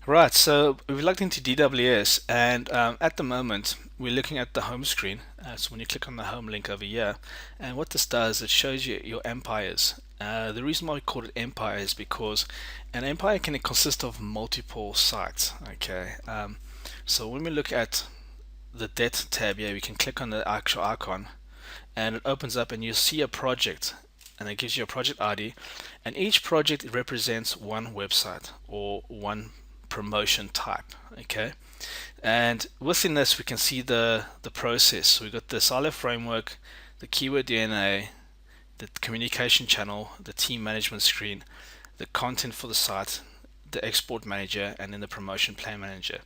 Right, so we've logged into DWS, and at the moment we're looking at the home screen. So when you click on the home link over here, and what this does, it shows you your empires. The reason why we call it empire is because an empire can consist of multiple sites. Okay, so when we look at the det tab here, we can click on the actual icon, and it opens up, and you see a project, and it gives you a project ID, and each project represents one website or one promotion type. Okay, and within this we can see the process. So we've got the silo framework, the keyword DNA, the communication channel, the team management screen, the content for the site, the export manager, and then the promotion plan manager.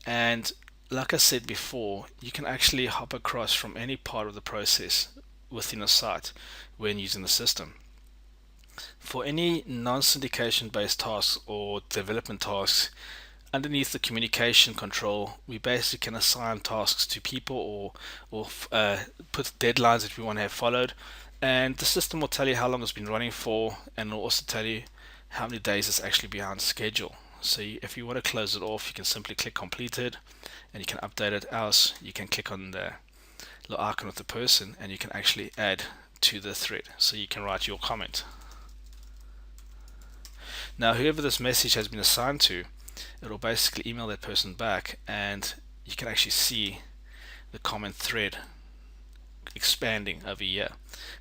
And like I said before, you can actually hop across from any part of the process within a site when using the system. For any non-syndication based tasks or development tasks, underneath the communication control, we basically can assign tasks to people or put deadlines that we want to have followed, and the system will tell you how long it's been running for, and it'll also tell you how many days it's actually behind schedule. So if you want to close it off, you can simply click completed, and you can update it. Else, you can click on the little icon of the person, and you can actually add to the thread. So you can write your comment. Now, whoever this message has been assigned to, it'll basically email that person back, and you can actually see the comment thread expanding over here.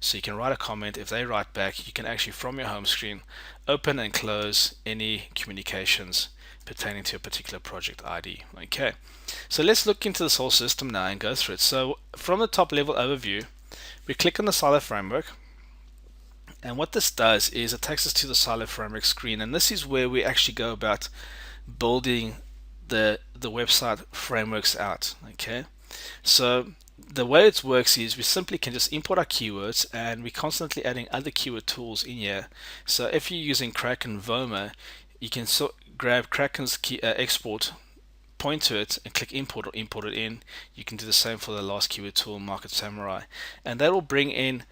So you can write a comment. If they write back, you can actually from your home screen open and close any communications pertaining to a particular project ID. Okay, so let's look into this whole system now and go through it. So from the top level overview, we click on the silo framework, and what this does is it takes us to the silo framework screen, and this is where we actually go about building the website frameworks out. Okay, so the way it works is we simply can just import our keywords, and we're constantly adding other keyword tools in here. So if you're using Kraken Voma, you can grab Kraken's export, point to it, and click import or import it in. You can do the same for the last keyword tool, Market Samurai, and that will bring in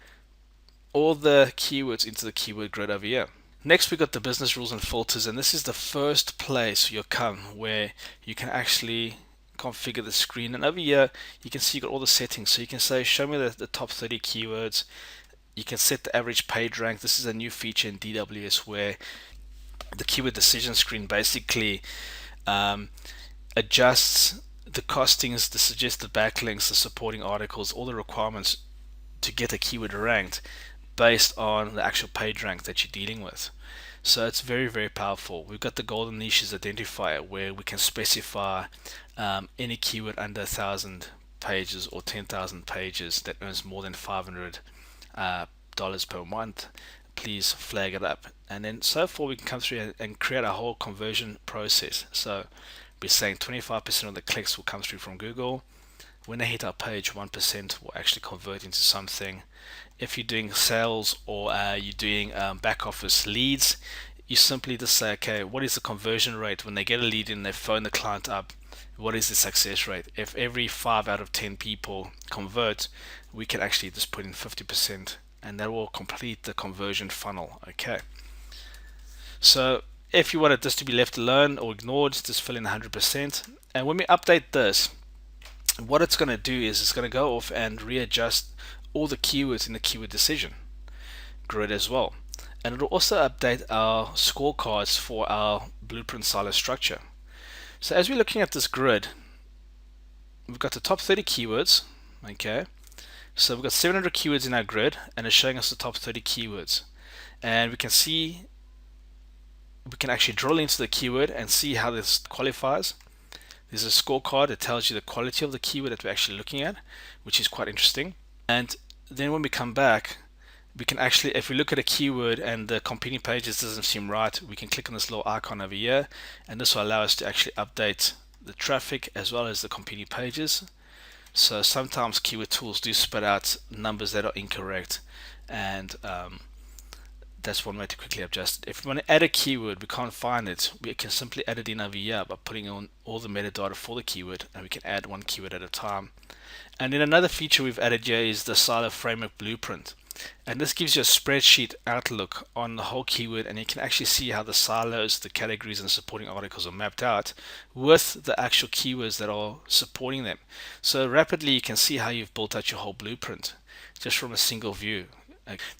all the keywords into the keyword grid over here. Next, we got the business rules and filters, and this is the first place you'll come where you can actually configure the screen. And over here, you can see you got all the settings. So you can say, show me the top 30 keywords. You can set the average page rank. This is a new feature in DWS where the keyword decision screen basically adjusts the costings, the suggested backlinks, the supporting articles, all the requirements to get a keyword ranked based on the actual page rank that you're dealing with. So it's very, very powerful. We've got the golden niches identifier where we can specify any keyword under 1,000 pages or 10,000 pages that earns more than $500 per month. Please flag it up, and then so forth. We can come through and create a whole conversion process. So we're saying 25% of the clicks will come through from Google. When they hit our page, 1% will actually convert into something. If you're doing sales or you're doing back office leads, you simply just say, okay, what is the conversion rate when they get a lead in, they phone the client up? What is the success rate? If every 5 out of 10 people convert, we can actually just put in 50%, and that will complete the conversion funnel. Okay, so if you wanted this to be left alone or ignored, just fill in 100%. And when we update this, what it's going to do is it's going to go off and readjust all the keywords in the keyword decision grid as well, and it'll also update our scorecards for our blueprint silo structure. So as we're looking at this grid, we've got the top 30 keywords. Okay, so we've got 700 keywords in our grid, and it's showing us the top 30 keywords, and we can see we can actually drill into the keyword and see how this qualifies. There's a scorecard that tells you the quality of the keyword that we're actually looking at, which is quite interesting. And then when we come back, we can actually, if we look at a keyword and the competing pages doesn't seem right, we can click on this little icon over here, and this will allow us to actually update the traffic as well as the competing pages. So sometimes keyword tools do spit out numbers that are incorrect, and that's one way to quickly adjust it. If we want to add a keyword, we can't find it, we can simply add it in over here by putting on all the metadata for the keyword, and we can add one keyword at a time. And then another feature we've added here is the silo framework blueprint. And this gives you a spreadsheet outlook on the whole keyword, and you can actually see how the silos, the categories, and the supporting articles are mapped out with the actual keywords that are supporting them. So rapidly you can see how you've built out your whole blueprint just from a single view.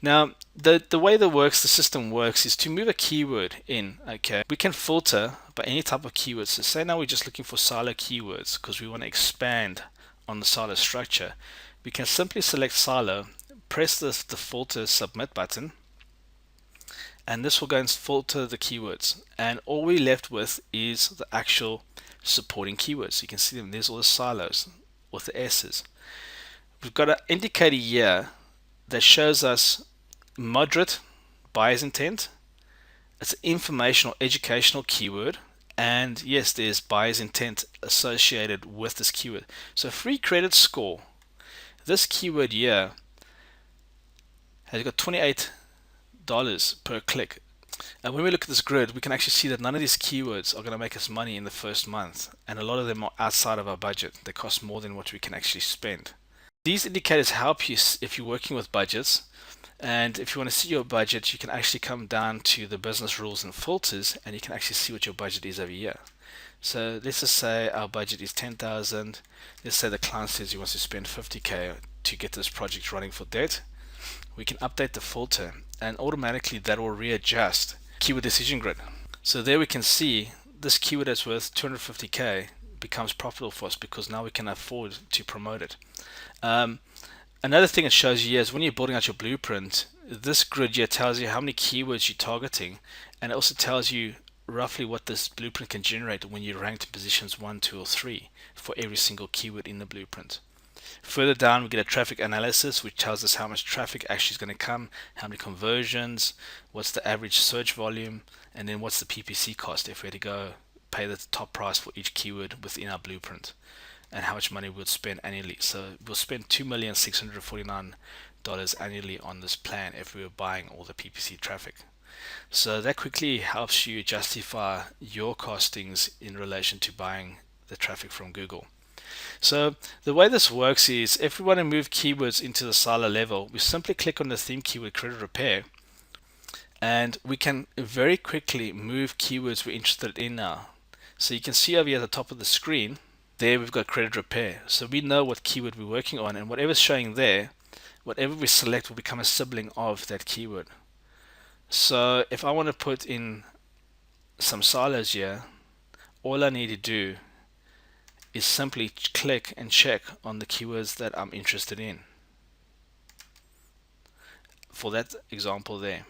Now, the way the system works is to move a keyword in, okay, we can filter by any type of keywords. So say now we're just looking for silo keywords because we want to expand on the silo structure. We can simply select silo, press the filter submit button, and this will go and filter the keywords. And all we're left with is the actual supporting keywords. You can see them, there's all the silos with the S's. We've got an indicator here that shows us moderate buyer's intent. It's an informational educational keyword, and yes, there's buyer's intent associated with this keyword. So free credit score, this keyword here has got $28 per click. And when we look at this grid, we can actually see that none of these keywords are going to make us money in the first month, and a lot of them are outside of our budget. They cost more than what we can actually spend. These indicators help you if you're working with budgets, and if you want to see your budget, you can actually come down to the business rules and filters, and you can actually see what your budget is over here. So let's just say our budget is 10,000. Let's say the client says he wants to spend 50k to get this project running for debt. We can update the filter, and automatically that will readjust keyword decision grid. So there we can see this keyword that's worth 250k becomes profitable for us because now we can afford to promote it. Another thing it shows you is when you're building out your blueprint, this grid here tells you how many keywords you're targeting, and it also tells you roughly what this blueprint can generate when you rank to positions 1, 2, or 3 for every single keyword in the blueprint. Further down we get a traffic analysis, which tells us how much traffic actually is going to come, how many conversions, what's the average search volume, and then what's the PPC cost if we had to go pay the top price for each keyword within our blueprint, and how much money we'll spend annually. So we'll spend $2,649 annually on this plan if we were buying all the PPC traffic. So that quickly helps you justify your costings in relation to buying the traffic from Google. So the way this works is if we want to move keywords into the silo level, we simply click on the theme keyword credit repair, and we can very quickly move keywords we're interested in now. So you can see over here at the top of the screen, there we've got credit repair. So we know what keyword we're working on, and whatever's showing there, whatever we select will become a sibling of that keyword. So if I want to put in some silos here, all I need to do is simply click and check on the keywords that I'm interested in for that example there,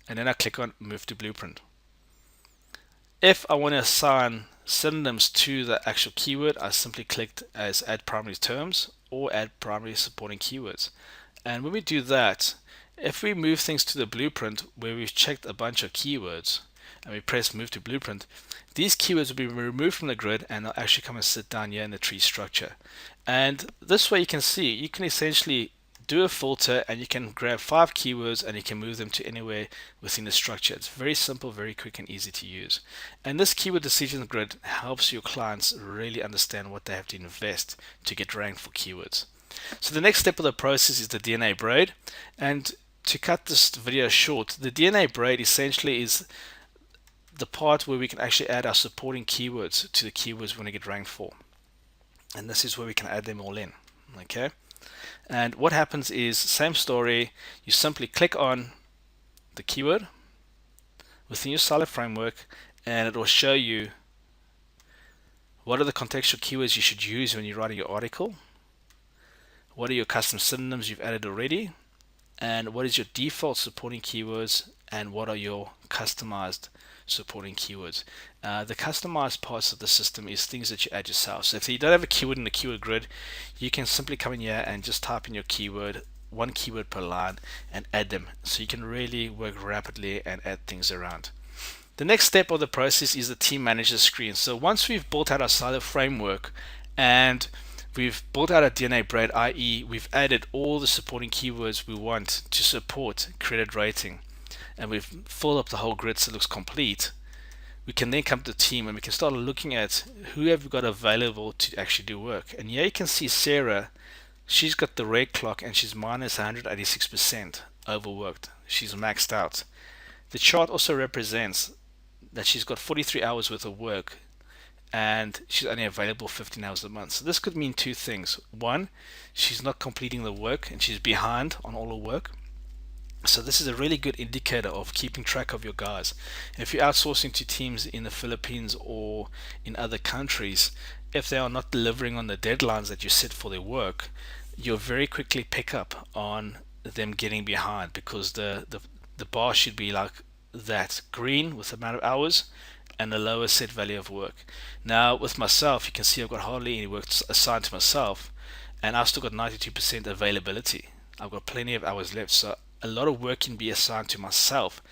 and then I click on move to blueprint. If I want to assign synonyms to the actual keyword, I simply clicked as add primary terms or add primary supporting keywords. And when we do that, if we move things to the blueprint where we've checked a bunch of keywords and we press move to blueprint, these keywords will be removed from the grid and they'll actually come and sit down here in the tree structure. And this way you can see, you can essentially do a filter and you can grab 5 keywords and you can move them to anywhere within the structure. It's very simple, very quick and easy to use. And this keyword decision grid helps your clients really understand what they have to invest to get ranked for keywords. So the next step of the process is the DNA braid, and to cut this video short, the DNA braid essentially is the part where we can actually add our supporting keywords to the keywords we want to get ranked for, and this is where we can add them all in. Okay, and what happens is same story, you simply click on the keyword within your silo framework and it will show you what are the contextual keywords you should use when you're writing your article, what are your custom synonyms you've added already, and what is your default supporting keywords, and what are your customized supporting keywords. The customized parts of the system is things that you add yourself. So if you don't have a keyword in the keyword grid, you can simply come in here and just type in your keyword, one keyword per line, and add them. So you can really work rapidly and add things around. The next step of the process is the team manager screen. So once we've built out our silo framework and we've built out a DNA braid, i.e. we've added all the supporting keywords we want to support credit rating, and we've filled up the whole grid so it looks complete, we can then come to the team and we can start looking at who have we got available to actually do work. And here you can see Sarah, she's got the red clock and she's minus 186% overworked. She's maxed out. The chart also represents that she's got 43 hours worth of work and she's only available 15 hours a month. So this could mean two things. One, she's not completing the work and she's behind on all her work. So this is a really good indicator of keeping track of your guys. If you're outsourcing to teams in the Philippines or in other countries, if they are not delivering on the deadlines that you set for their work, you'll very quickly pick up on them getting behind, because the bar should be like that, green with the amount of hours and the lower set value of work. Now with myself, you can see I've got hardly any work assigned to myself, and I've still got 92% availability. I've got plenty of hours left, so a lot of work can be assigned to myself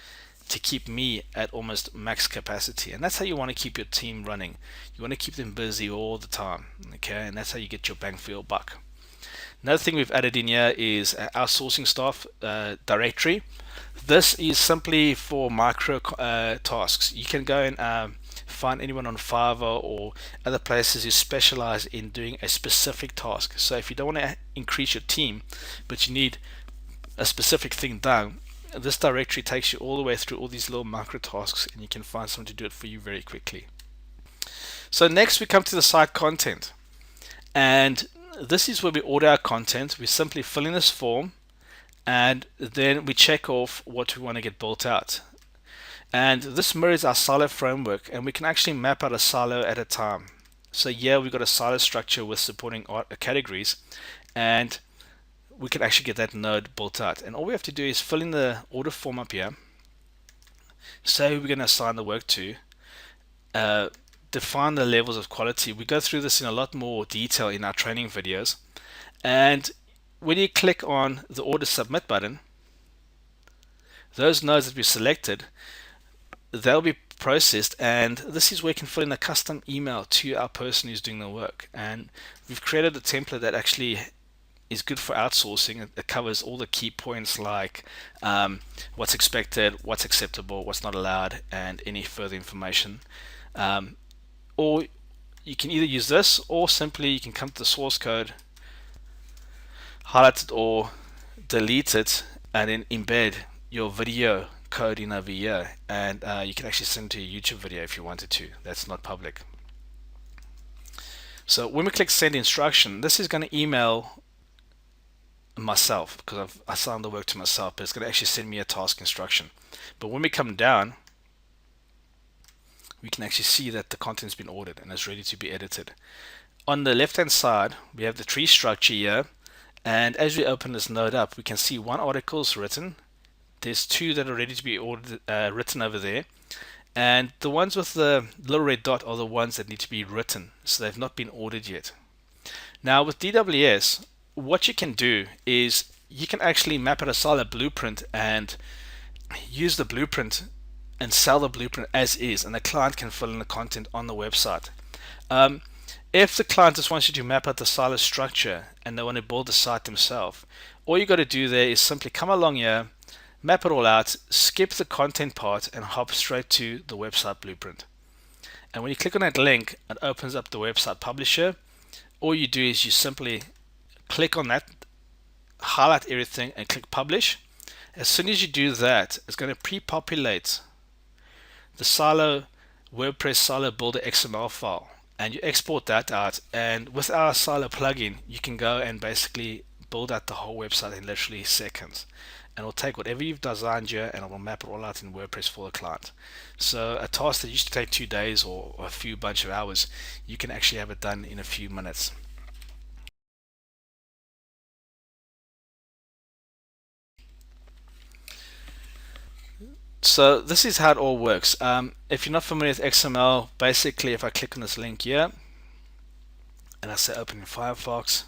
to keep me at almost max capacity. And that's how you want to keep your team running. You want to keep them busy all the time, okay? And that's how you get your bang for your buck. Another thing we've added in here is our sourcing staff directory. This is simply for micro tasks. You can go and find anyone on Fiverr or other places who specialize in doing a specific task. So if you don't want to increase your team, but you need a specific thing done, this directory takes you all the way through all these little micro tasks, and you can find someone to do it for you very quickly. So next we come to the site content, and this is where we order our content. We simply fill in this form and then we check off what we want to get built out. And this mirrors our silo framework, and we can actually map out a silo at a time. So yeah, we've got a silo structure with supporting categories, and we can actually get that node built out. And all we have to do is fill in the order form up here, say who we're going to assign the work to, define the levels of quality. We go through this in a lot more detail in our training videos. And when you click on the order submit button, those nodes that we selected, they'll be processed, and this is where you can fill in a custom email to our person who's doing the work. And we've created a template that actually is good for outsourcing. It covers all the key points like what's expected, what's acceptable, what's not allowed, and any further information. Or you can either use this, or simply you can come to the source code, highlight it or delete it, and then embed your video code in over here, and you can actually send to a YouTube video if you wanted to. That's not public. So when we click send instruction, this is going to email myself because I've assigned the work to myself, but it's going to actually send me a task instruction. But when we come down, we can actually see that the content's been ordered and is ready to be edited. On the left hand side, we have the tree structure here, and as we open this node up, we can see one article is written. There's two that are ready to be ordered, written over there, and the ones with the little red dot are the ones that need to be written, so they've not been ordered yet. Now with DWS, what you can do is you can actually map out a solid blueprint and use the blueprint and sell the blueprint as is, and the client can fill in the content on the website. If the client just wants you to map out the silo structure and they want to build the site themselves, all you got to do there is simply come along here, map it all out, skip the content part, and hop straight to the website blueprint. And when you click on that link, it opens up the website publisher. All you do is you simply click on that, highlight everything, and click publish. As soon as you do that, it's going to pre-populate the silo WordPress silo builder XML file, and you export that out, and with our silo plugin you can go and basically build out the whole website in literally seconds, and it'll take whatever you've designed here and it will map it all out in WordPress for the client. So a task that used to take 2 days or a few bunch of hours, you can actually have it done in a few minutes. So this is how it all works. If you're not familiar with XML, basically if I click on this link here and I say open in Firefox,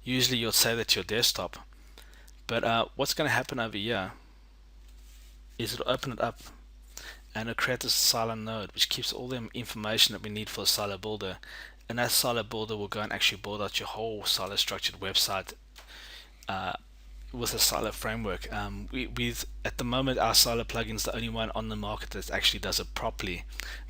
usually you'll save that to your desktop, but what's going to happen over here is it'll open it up and it'll create this silo node which keeps all the information that we need for the silo builder, and that silo builder will go and actually build out your whole silo structured website with a Silo framework. We've at the moment our Silo plugin is the only one on the market that actually does it properly.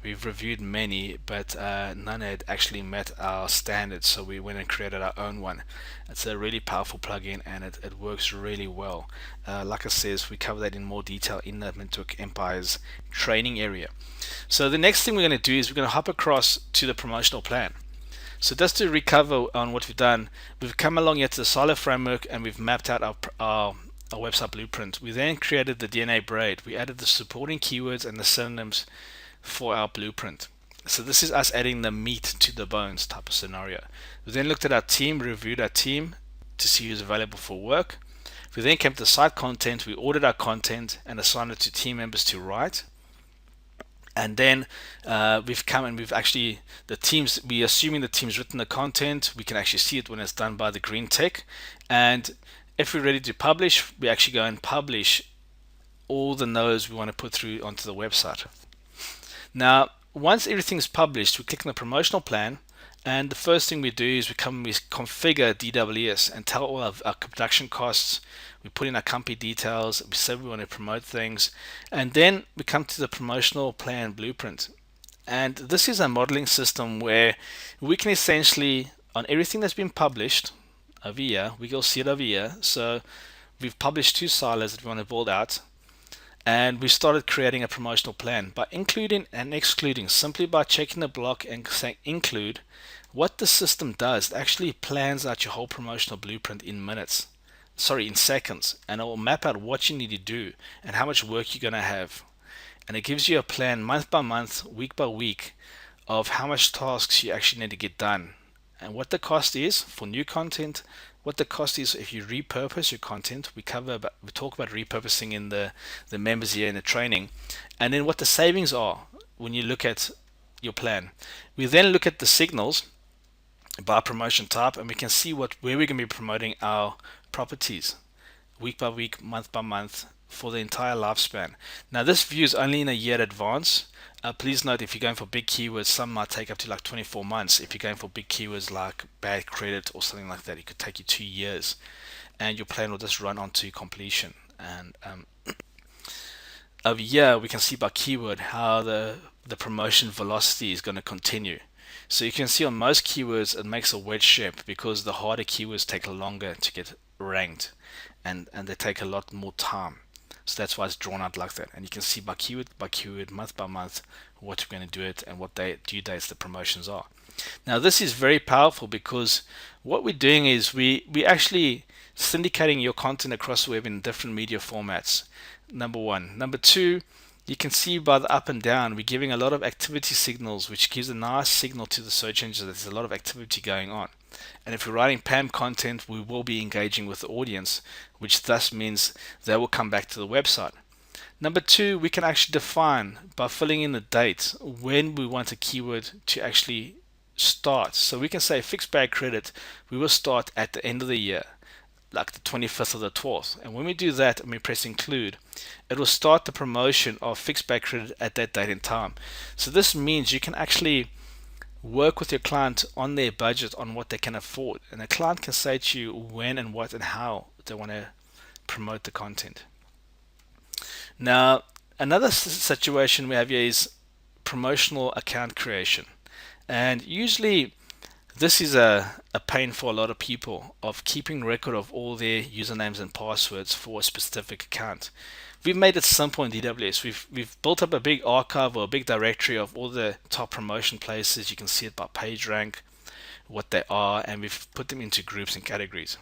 We've reviewed many, but none had actually met our standards, so we went and created our own one. It's a really powerful plugin, and it works really well. Like I says, we cover that in more detail in the Mentook Empire's training area. So the next thing we're going to do is we're going to hop across to the promotional plan. So just to recover on what we've done, we've come along here to the Silo framework and we've mapped out our website blueprint. We then created the DNA braid. We added the supporting keywords and the synonyms for our blueprint. So this is us adding the meat to the bones type of scenario. We then looked at our team, reviewed our team to see who's available for work. We then came to the site content. We ordered our content and assigned it to team members to write. And then we've come and we've actually, the teams, we assuming the team's written the content, we can actually see it when it's done by the green tick. And if we're ready to publish, we actually go and publish all the nodes we want to put through onto the website. Now, once everything's published, we click on the promotional plan, and the first thing we do is we configure DWS and tell all of our production costs. We put in our company details. We say we want to promote things, and then we come to the promotional plan blueprint. And this is a modeling system where we can essentially, on everything that's been published over here, we can see it over here. So we've published 2 silos that we want to build out. And we started creating a promotional plan by including and excluding, simply by checking the block and saying include. What the system does, it actually plans out your whole promotional blueprint in seconds, and it will map out what you need to do and how much work you're going to have. And it gives you a plan month by month, week by week, of how much tasks you actually need to get done and what the cost is for new content, what the cost is if you repurpose your content. We talk about repurposing in the members here in the training, and then what the savings are when you look at your plan. We then look at the signals by promotion type, and we can see where we're going to be promoting our properties week by week, month by month, for the entire lifespan. Now this view is only in a year advance. Please note, if you're going for big keywords, some might take up to like 24 months. If you're going for big keywords like bad credit or something like that, it could take you 2 years, and your plan will just run on to completion. And over here we can see by keyword how the promotion velocity is going to continue. So you can see on most keywords it makes a wedge shape because the harder keywords take longer to get ranked, and they take a lot more time. So that's why it's drawn out like that. And you can see by keyword, month by month, what we're going to do it and what due dates the promotions are. Now this is very powerful because what we're doing is we actually syndicating your content across the web in different media formats. Number one. Number two, you can see by the up and down, we're giving a lot of activity signals, which gives a nice signal to the search engine that there's a lot of activity going on. And if we're writing PAM content, we will be engaging with the audience, which thus means they will come back to the website. Number two, we can actually define by filling in the date when we want a keyword to actually start. So we can say fixed bad credit, we will start at the end of the year, like the 25th or the 12th. And when we do that and we press include, it will start the promotion of fixed bad credit at that date and time. So this means you can actually work with your client on their budget, on what they can afford, and the client can say to you when and what and how they want to promote the content. Now another situation we have here is promotional account creation, and usually this is a pain for a lot of people, of keeping record of all their usernames and passwords for a specific account. We've made it simple in DWS. We've built up a big archive or a big directory of all the top promotion places. You can see it by page rank, what they are, and we've put them into groups and categories.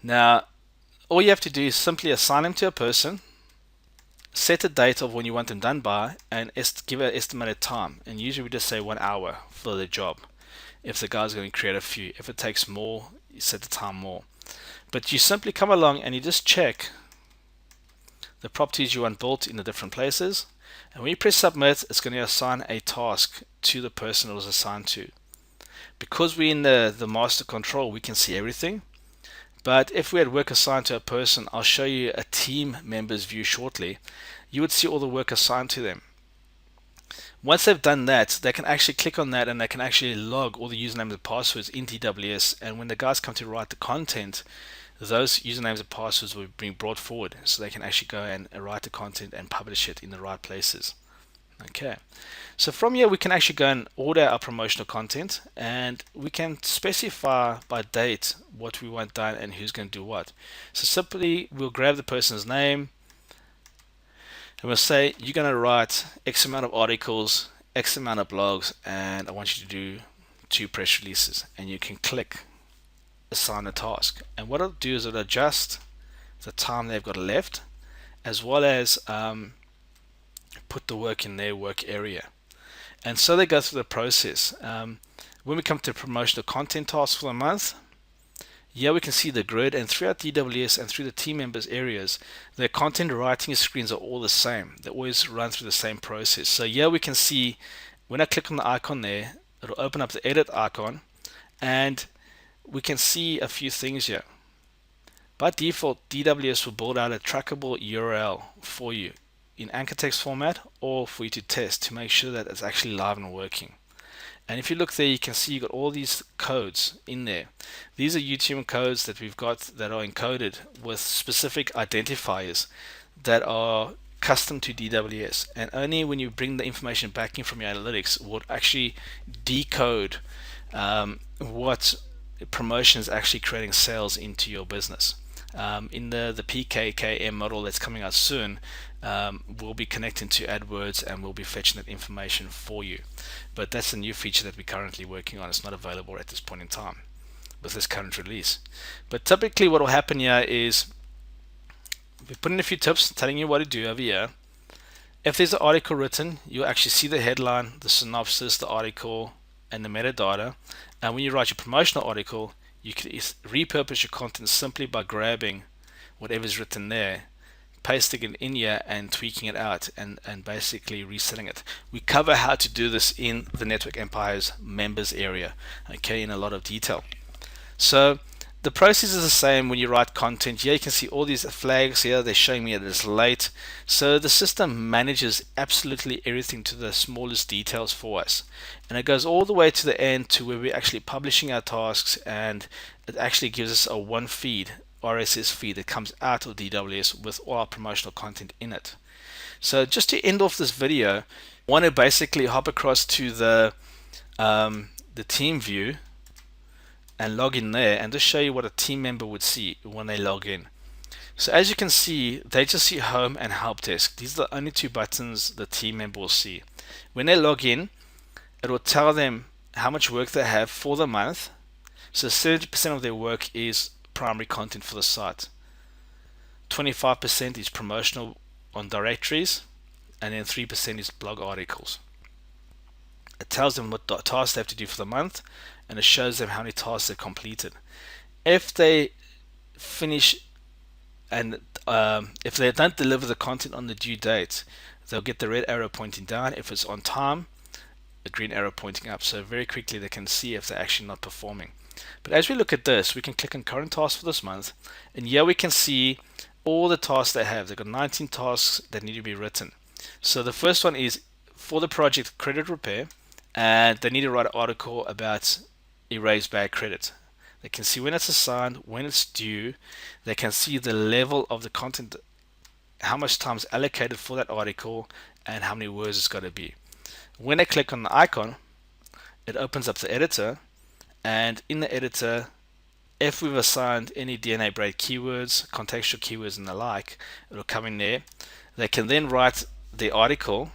Now, all you have to do is simply assign them to a person, set a date of when you want them done by, and give an estimated time. And usually we just say 1 hour for the job. If the guy's going to create a few, if it takes more, you set the time more. But you simply come along and you just check the properties you want built in the different places, and when you press submit, it's going to assign a task to the person it was assigned to. Because we're in the master control, we can see everything. But if we had work assigned to a person, I'll show you a team member's view shortly, you would see all the work assigned to them. Once they've done that, they can actually click on that and they can actually log all the usernames and passwords in DWS. And when the guys come to write the content, those usernames and passwords will be brought forward so they can actually go and write the content and publish it in the right places. Okay, so from here we can actually go and order our promotional content, and we can specify by date what we want done and who's going to do what. So simply we'll grab the person's name and we'll say you're going to write X amount of articles, X amount of blogs, and I want you to do 2 press releases, and you can click assign a task. And what it'll do is it'll adjust the time they've got left, as well as put the work in their work area. And so they go through the process. When we come to promotional content tasks for the month, here we can see the grid, and throughout DWS and through the team members areas, their content writing screens are all the same. They always run through the same process. So here we can see when I click on the icon there, it'll open up the edit icon, and we can see a few things here. By default, DWS will build out a trackable URL for you in anchor text format or for you to test to make sure that it's actually live and working. And if you look there, you can see you got all these codes in there. These are UTM codes that we've got that are encoded with specific identifiers that are custom to DWS, and only when you bring the information back in from your analytics will it actually decode what promotion is actually creating sales into your business. In the PKKM model that's coming out soon, we'll be connecting to AdWords and we'll be fetching that information for you. But that's a new feature that we're currently working on. It's not available at this point in time with this current release. But typically what will happen here is we put in a few tips telling you what to do over here. If there's an article written, you'll actually see the headline, the synopsis, the article, and the metadata. And when you write your promotional article, you can repurpose your content simply by grabbing whatever's written there, pasting it in here and tweaking it out and basically resetting it. We cover how to do this in the Network Empires members area, okay, in a lot of detail. So the process is the same when you write content. Here you can see all these flags here, they're showing me that it's late. So the system manages absolutely everything to the smallest details for us. And it goes all the way to the end to where we're actually publishing our tasks, and it actually gives us a one feed, RSS feed that comes out of DWS with all our promotional content in it. So just to end off this video, I want to basically hop across to the team view and log in there and just show you what a team member would see when they log in. So as you can see, they just see home and help desk. These are the only 2 buttons the team member will see. When they log in, it will tell them how much work they have for the month. So 70% of their work is primary content for the site, 25% is promotional on directories, and then 3% is blog articles. It tells them what tasks they have to do for the month, and it shows them how many tasks they've completed. If they finish and if they don't deliver the content on the due date, they'll get the red arrow pointing down. If it's on time, the green arrow pointing up. So very quickly they can see if they're actually not performing. But as we look at this, we can click on current tasks for this month, and here we can see all the tasks they have. They've got 19 tasks that need to be written. So the first one is for the project credit repair, and they need to write an article about erase bad credit. They can see when it's assigned, when it's due. They can see the level of the content, how much time is allocated for that article, and how many words it's got to be. When they click on the icon, it opens up the editor, and in the editor, if we've assigned any DNA braid keywords, contextual keywords and the like, it'll come in there. They can then write the article,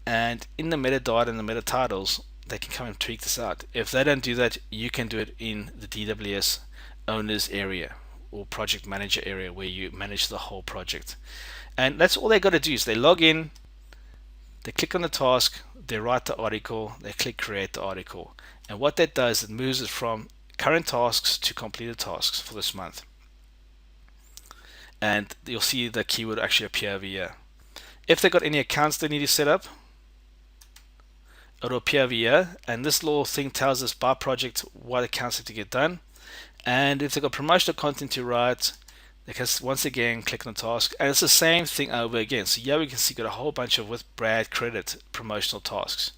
and in the metadata and the meta titles, they can come and tweak this out. If they don't do that, you can do it in the DWS owners area or project manager area where you manage the whole project. And that's all they got to do is they log in, they click on the task, they write the article, they click create the article. And what that does, it moves it from current tasks to completed tasks for this month. And you'll see the keyword actually appear over here. If they've got any accounts they need to set up, it'll appear over here, and this little thing tells us by project what accounts have to get done. And if they've got promotional content to write, Because once again, click on the task, and it's the same thing over again. So here we can see got a whole bunch of with Brad credit promotional tasks.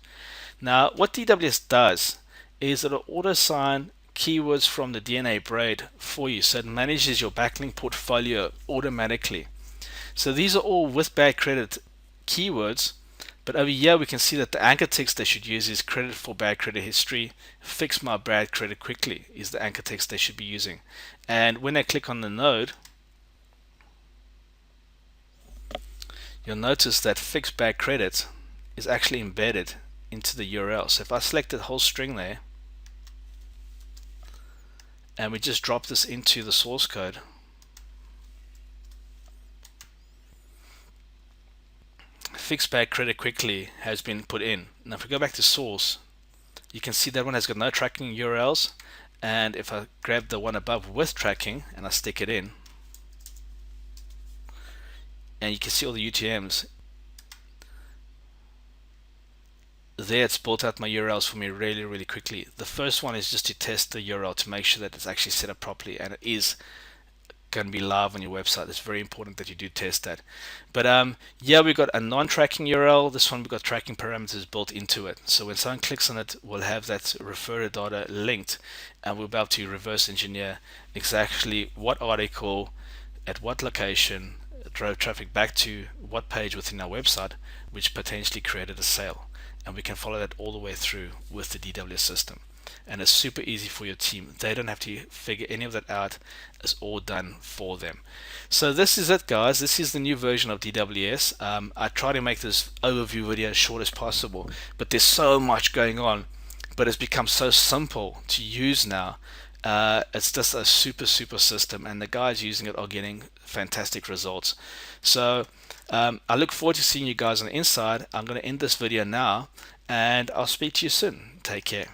Now, what DWS does is it'll auto assign keywords from the DNA braid for you, so it manages your backlink portfolio automatically. So these are all with bad credit keywords, but over here we can see that the anchor text they should use is credit for bad credit history. Fix my bad credit quickly is the anchor text they should be using. And when I click on the node, you'll notice that fix bad credit is actually embedded into the URL. So if I select the whole string there and we just drop this into the source code, fix bad credit quickly has been put in. Now if we go back to source, you can see that one has got no tracking URLs, and if I grab the one above with tracking and I stick it in, and you can see all the UTMs there, it's built out my URLs for me really quickly. The first one is just to test the URL to make sure that it's actually set up properly and it is going to be live on your website. It's very important that you do test that. But yeah, we've got a non-tracking URL. This one we've got tracking parameters built into it. So when someone clicks on it, we'll have that referrer data linked, and we'll be able to reverse engineer exactly what article at what location drove traffic back to what page within our website, which potentially created a sale. And we can follow that all the way through with the DWS system. And it's super easy for your team. They don't have to figure any of that out. It's all done for them. So this is it, guys. This is the new version of DWS. I try to make this overview video as short as possible, but there's so much going on. But it's become so simple to use now. It's just a super system, and the guys using it are getting fantastic results. So I look forward to seeing you guys on the inside. I'm going to end this video now, and I'll speak to you soon. Take care.